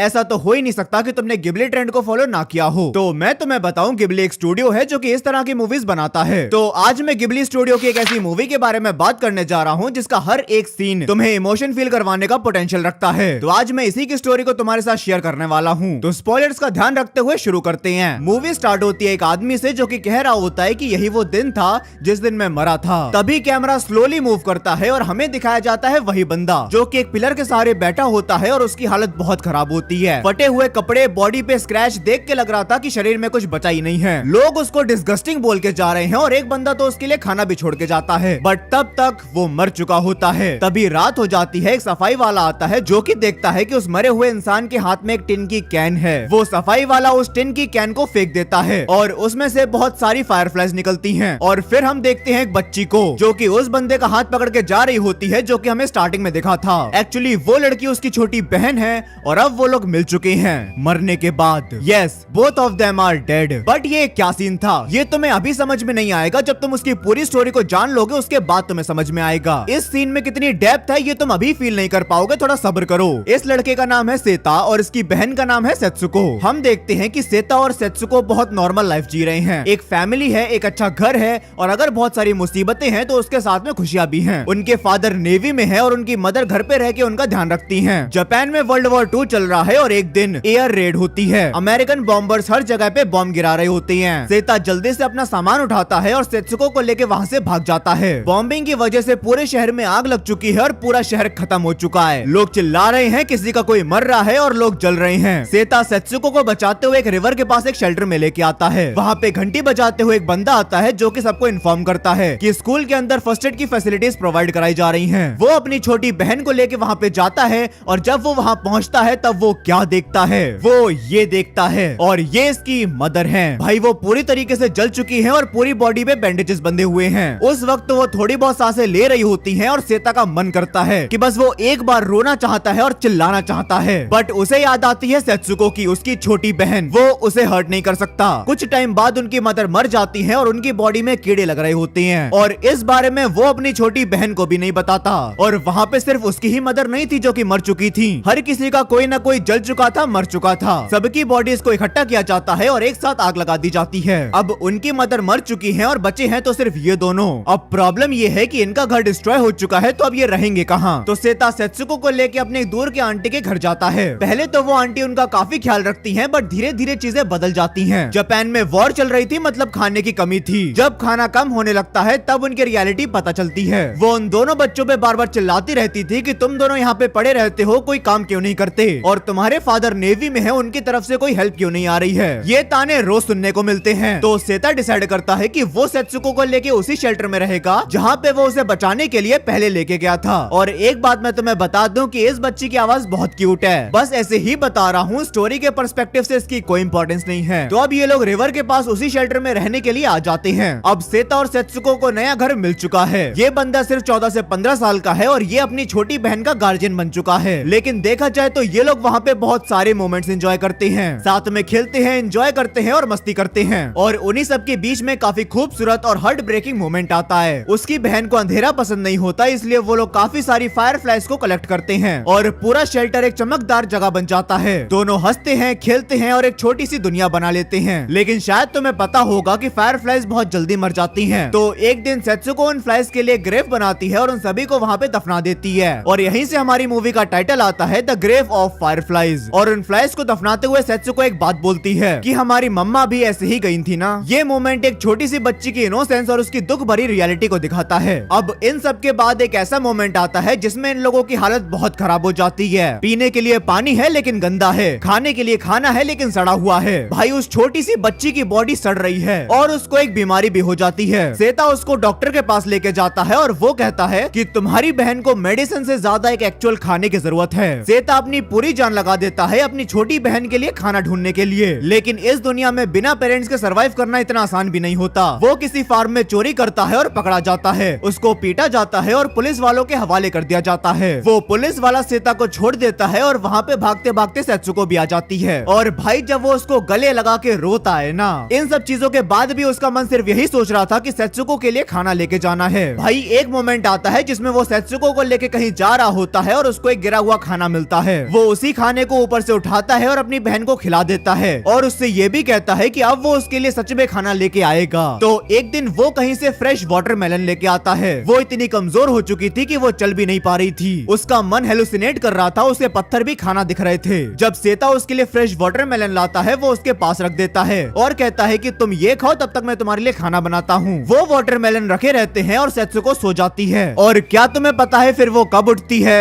ऐसा तो हो ही नहीं सकता कि तुमने गिबली ट्रेंड को फॉलो ना किया हो। तो मैं तुम्हें बताऊं, गिबली एक स्टूडियो है जो कि इस तरह की मूवीज बनाता है। तो आज मैं गिबली स्टूडियो की एक ऐसी मूवी के बारे में बात करने जा रहा हूं जिसका हर एक सीन तुम्हें इमोशन फील करवाने का पोटेंशियल रखता है। तो आज मैं इसी की स्टोरी को तुम्हारे साथ शेयर करने वाला हूं। तो स्पॉयलर्स का ध्यान रखते हुए शुरू करते हैं। मूवी स्टार्ट होती है एक आदमी से जो कि कह रहा होता है कि यही वो दिन था जिस दिन मैं मरा था। तभी कैमरा स्लोली मूव करता है और हमें दिखाया जाता है वही बंदा जो कि एक पिलर के सहारे बैठा होता है और उसकी हालत बहुत खराब होती है। फटे हुए कपड़े, बॉडी पे स्क्रैच देख के लग रहा था कि शरीर में कुछ बचा ही नहीं है। लोग उसको डिस्गस्टिंग बोल के जा रहे हैं और एक बंदा तो उसके लिए खाना भी छोड़ के जाता है, बट तब तक वो मर चुका होता है। तभी रात हो जाती है। एक सफाई वाला आता है जो कि देखता है कि उस मरे हुए इंसान के हाथ में एक टिन की कैन है। वो सफाई वाला उस टिन की कैन को फेंक देता है और उसमें से बहुत सारी फायरफ्लाइज निकलती हैं। और फिर हम देखते हैं एक बच्ची को जो कि उस बंदे का हाथ पकड़ के जा रही होती है जो कि हमें स्टार्टिंग में दिखा था। एक्चुअली वो लड़की उसकी छोटी बहन है और अब वो लोग मिल चुके हैं मरने के बाद। Yes, both of them are dead. But ये क्या सीन था ये तुम्हें अभी समझ में नहीं आएगा। जब तुम उसकी पूरी स्टोरी को जान लोगे उसके बाद तुम्हें समझ में आएगा। इस सीन में कितनी डेप्थ है ये तुम अभी फील नहीं कर पाओगे, थोड़ा सब्र करो। इस लड़के का नाम है सेता और इसकी बहन का नाम है सेत्सुको। हम देखते हैं कि सेता और सेत्सुको बहुत नॉर्मल लाइफ जी रहे हैं। एक फैमिली है, एक अच्छा घर है और अगर बहुत सारी मुसीबतें हैं तो उसके साथ में खुशियां भी हैं। उनके फादर नेवी में है और उनकी मदर घर पे रह के उनका ध्यान रखती हैं। जापान में वर्ल्ड वॉर 2 चल रहा है और एक दिन एयर रेड होती है। अमेरिकन बॉम्बर्स हर जगह पे बॉम्ब गिरा रहे होते हैं। सेता जल्दी से अपना सामान उठाता है और सेत्सुको को लेके वहाँ से भाग जाता है। बॉम्बिंग की वजह से पूरे शहर में आग लग चुकी है और पूरा शहर खत्म हो चुका है। लोग चिल्ला रहे हैं, किसी का कोई मर रहा है और लोग जल रहे हैं। सेता सेत्सुको को बचाते हुए एक रिवर के पास एक शेल्टर में लेके आता है। वहाँ पे घंटी बजाते हुए एक बंदा आता है जो कि सबको इन्फॉर्म करता है कि स्कूल के अंदर फर्स्ट एड की फैसिलिटीज प्रोवाइड कराई जा रही हैं। वो अपनी छोटी बहन को लेके वहाँ पे जाता है और जब वो वहाँ पहुँचता है तब वो क्या देखता है, वो ये देखता है और ये इसकी मदर है। भाई वो पूरी तरीके से जल चुकी है और पूरी बॉडी पे बैंडेजेस बंधे हुए हैं। उस वक्त वो थोड़ी बहुत सांसें ले रही होती हैं और सेता का मन करता है कि बस वो एक बार रोना चाहता है और चिल्लाना चाहता है, बट उसे याद आती है सेत्सुको की उसकी छोटी बहन, वो उसे हर्ट नहीं कर सकता। कुछ टाइम बाद उनकी मदर मर जाती है और उनकी बॉडी में कीड़े लग रहे होते हैं और इस बारे में वो अपनी छोटी बहन को भी नहीं बताता। और वहाँ पे सिर्फ उसकी ही मदर नहीं थी जो कि मर चुकी थी, हर किसी का कोई ना कोई जल चुका था, मर चुका था। सबकी बॉडीज को इकट्ठा किया जाता है और एक साथ आग लगा दी जाती है। अब उनकी मदर मर चुकी है और बचे हैं तो सिर्फ ये दोनों। अब प्रॉब्लम ये है कि इनका घर डिस्ट्रॉय हो चुका है तो अब ये रहेंगे कहाँ। तो सेता सेत्सुको को लेके अपने दूर के आंटी के घर जाता है। पहले तो वो आंटी उनका काफी ख्याल रखती हैं, बट धीरे धीरे चीजें बदल जाती हैं। जापान में वॉर चल रही थी, मतलब खाने की कमी थी। जब खाना कम होने लगता है तब उनकी रियलिटी पता चलती है। वो उन दोनों बच्चों पे बार बार चिल्लाती रहती थी कि तुम दोनों यहाँ पे पड़े रहते हो, कोई काम क्यों नहीं करते, और तुम्हारे फादर नेवी में है, उनकी तरफ से कोई हेल्प क्यों नहीं आ रही है। ये ताने रोज सुनने को मिलते हैं। तो सेता डिसाइड करता है कि वो सेत्सुको को लेके उसी शेल्टर में रहेगा जहाँ पे वो उसे बचाने के लिए पहले लेके गया था। और एक बात मैं तुम्हें बता दूं कि इस बच्ची की आवाज बहुत क्यूट है। बस ऐसे ही बता रहा हूँ, स्टोरी के पर्सपेक्टिव से इसकी कोई इंपॉर्टेंस नहीं है। तो अब ये लोग रिवर के पास उसी शेल्टर में रहने के लिए आ जाते हैं। अब सेता और सेत्सुको को नया घर मिल चुका है। ये बंदा सिर्फ 14 से 15 साल का है और ये अपनी छोटी बहन का गार्जियन बन चुका है। लेकिन देखा जाए तो ये लोग वहाँ पे बहुत सारे मोमेंट्स एंजॉय करते हैं, साथ में खेलते हैं, एंजॉय करते हैं और मस्ती करते हैं। और उन्हीं सब के बीच में काफी खूबसूरत और हार्ट ब्रेकिंग मोमेंट आता है। उसकी बहन को अंधेरा पसंद नहीं होता, इसलिए वो लोग काफी सारी फायरफ्लाइज को कलेक्ट करते हैं और पूरा शेल्टर एक चमकदार जगह बन जाता है। दोनों हंसते हैं, खेलते हैं और एक छोटी सी दुनिया बना लेते हैं। लेकिन शायद तुम्हें पता होगा कि फायरफ्लाइज बहुत जल्दी मर जाती हैं। तो एक दिन सेत्सुको उन फ्लाइज के लिए ग्रेव बनाती है और उन सभी को वहाँ पे दफना देती है। और यहीं से हमारी मूवी का टाइटल आता है, द ग्रेव ऑफ फायरफ्लाइज। और उन फ्लाइज को दफनाते हुए सेत्सुको एक बात बोलती है कि हमारी मम्मा भी ऐसे ही गई थी ना। ये मोमेंट एक छोटी सी बच्ची की इनोसेंस और उसकी दुख भरी रियलिटी को दिखाता है। अब इन सब के बाद एक ऐसा मोमेंट आता है जिसमें इन लोगों की हालत बहुत खराब हो जाती है। पीने के लिए पानी है लेकिन गंदा है, खाने के लिए खाना है लेकिन सड़ा हुआ है। भाई उस छोटी सी बच्ची की बॉडी सड़ रही है और उसको एक बीमारी भी हो जाती है। सेता उसको डॉक्टर के पास लेके जाता है और वो कहता है कि तुम्हारी बहन को मेडिसिन से ज्यादा एक एक्चुअल खाने की जरूरत है। सेता अपनी पूरी जान लगा देता है अपनी छोटी बहन के लिए खाना ढूंढने के लिए। लेकिन इस दुनिया में बिना पेरेंट्स के सरवाइव करना इतना आसान भी नहीं होता। वो किसी फार्म में चोरी करता है और पकड़ा जाता है, उसको पीटा जाता है और पुलिस वालों के हवाले कर दिया जाता है। वो पुलिस वाला सेता को छोड़ देता है और वहाँ पे भागते भागते सेत्सुको भी आ जाती है। और भाई जब वो उसको गले लगा के रोता है ना, इन सब चीजों के बाद भी उसका मन सिर्फ यही सोच रहा था कि सेत्सुको के लिए खाना लेके जाना है। भाई एक मोमेंट आता है जिसमें वो सेत्सुको को लेके कहीं जा रहा होता है और उसको एक गिरा हुआ खाना मिलता है। वो उसी खाने खाने को ऊपर से उठाता है और अपनी बहन को खिला देता है और उससे ये भी कहता है कि अब वो उसके लिए सच में खाना लेके आएगा। तो एक दिन वो कहीं से फ्रेश वाटरमेलन लेके आता है। वो इतनी कमजोर हो चुकी थी कि वो चल भी नहीं पा रही थी। उसका मन हेलुसिनेट कर रहा था, उसे पत्थर भी खाना दिख रहे थे। जब सेता उसके लिए फ्रेश वाटरमेलन लाता है वो उसके पास रख देता है और कहता है कि तुम ये खाओ, तब तक मैं तुम्हारे लिए खाना बनाता हूँ। वो वाटरमेलन रखे रहते हैं और सेत्सुको सो जाती है। और क्या तुम्हें पता है फिर वो कब उठती है?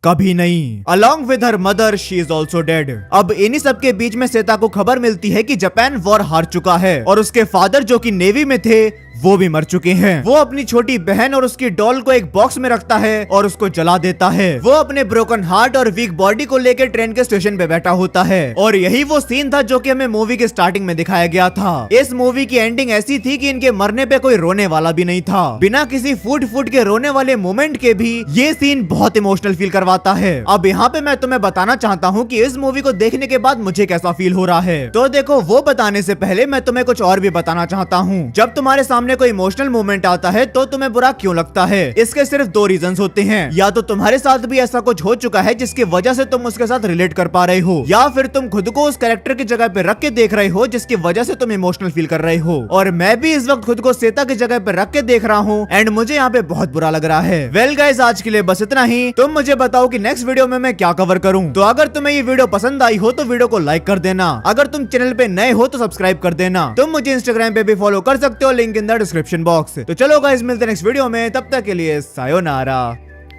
कभी नहीं। Along with her mother, she is also dead। अब इन्हीं सब के बीच में सेता को खबर मिलती है कि जापान वॉर हार चुका है और उसके फादर जो कि नेवी में थे वो भी मर चुके हैं। वो अपनी छोटी बहन और उसकी डॉल को एक बॉक्स में रखता है और उसको जला देता है। वो अपने ब्रोकन हार्ट और वीक बॉडी को लेकर ट्रेन के स्टेशन पे बैठा होता है और यही वो सीन था जो कि हमें मूवी के स्टार्टिंग में दिखाया गया था। इस मूवी की एंडिंग ऐसी थी कि इनके मरने पे कोई रोने वाला भी नहीं था। बिना किसी फूट फूट के रोने वाले मोमेंट के भी ये सीन बहुत इमोशनल फील करवाता है। अब यहाँ पे मैं तुम्हें बताना चाहता हूँ कि इस मूवी को देखने के बाद मुझे कैसा फील हो रहा है। तो देखो, वो बताने से पहले मैं तुम्हें कुछ और भी बताना चाहता हूँ। जब तुम्हारे सामने कोई इमोशनल मोमेंट आता है तो तुम्हें बुरा क्यों लगता है? इसके सिर्फ दो रीजंस होते हैं। या तो तुम्हारे साथ भी ऐसा कुछ हो चुका है जिसकी वजह से तुम उसके साथ रिलेट कर पा रहे हो, या फिर तुम खुद को उस कैरेक्टर की जगह पे रख के देख रहे हो जिसकी वजह से तुम इमोशनल फील कर रहे हो। और मैं भी इस वक्त खुद को सेता की जगह पे रख के देख रहा हूँ एंड मुझे यहाँ पे बहुत बुरा लग रहा है। वेल गाइस, आज के लिए बस इतना ही। तुम मुझे बताओ कि नेक्स्ट वीडियो में मैं क्या कवर करूँ। तो अगर तुम्हें ये वीडियो पसंद आई हो तो वीडियो को लाइक कर देना। अगर तुम चैनल पे नए हो तो सब्सक्राइब कर देना। तुम मुझे इंस्टाग्राम पे भी फॉलो कर सकते हो, link in the description box. तो चलो गाइस, मिलते हैं नेक्स्ट वीडियो में। तब तक के लिए सायोनारा।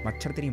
मच्छर तेरी